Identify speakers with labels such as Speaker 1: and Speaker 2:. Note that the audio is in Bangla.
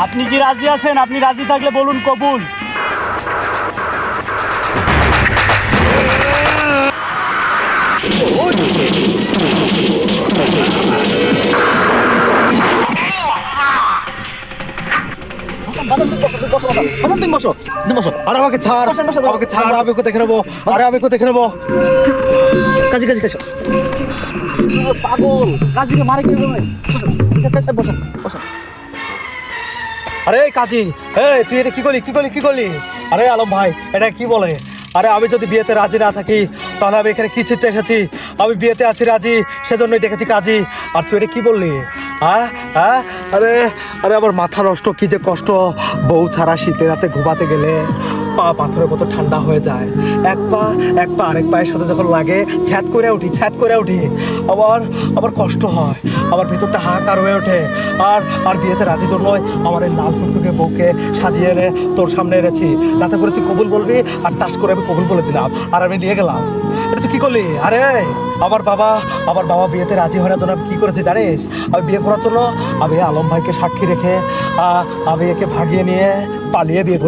Speaker 1: আপনি কি রাজি আছেন? আপনি রাজি থাকলে বলুন কবুল।
Speaker 2: আরে আমাকে ছাড়, আমাকে ছাড়, আমি ওকে দেখে নেবো। আরে আমি ওকে দেখে নেবো।
Speaker 3: কাজী কাজী কাজী পাগল, কাজীকে মারে কি বসো বসো বসো।
Speaker 2: আরে কাজী, এই তুই এটা কি করলি, কি করলি, কি করলি? আরে আলম ভাই, এটা কি বলে? আরে আমি যদি বিয়েতে রাজি না থাকি তাহলে আমি এখানে কি চিনতে এসেছি? আমি বিয়েতে আছি রাজি, সেজন্যই ডেকেছি কাজী। আর তুই এটা কি বললি? হ্যাঁ হ্যাঁ, আরে আরে আমার মাথা নষ্ট, কি যে কষ্ট। বউ ছাড়া শীতে রাতে ঘুমাতে গেলে পা পাথরের মতো ঠান্ডা হয়ে যায়। এক পা আরেক পায়ের সাথে যখন লাগে ছ্যাদ করে উঠি, ছ্যাদ করে উঠি। আবার আবার কষ্ট হয়, আমার ভিতরটা হাহাকার হয়ে ওঠে। আর আর বিয়েতে রাজি জন্যই আমার এই লাল টুকটুকে বউকে সাজিয়ে এনে তোর সামনে এনেছি, যাতে করে তুই কবুল বলবি। আর টাস করে আমি কবুল বলে দিলাম, আর আমি নিয়ে গেলাম। এটা তুই কি করলি? আরে আমার বাবা বিয়েতে রাজি হওয়ার জন্য আমি কি করেছি জানিস? আমি বিয়ে করার জন্য আমি আলম ভাইকে সাক্ষী রেখে আমি একে ভাগিয়ে নিয়ে পালিয়ে বিয়ে করি।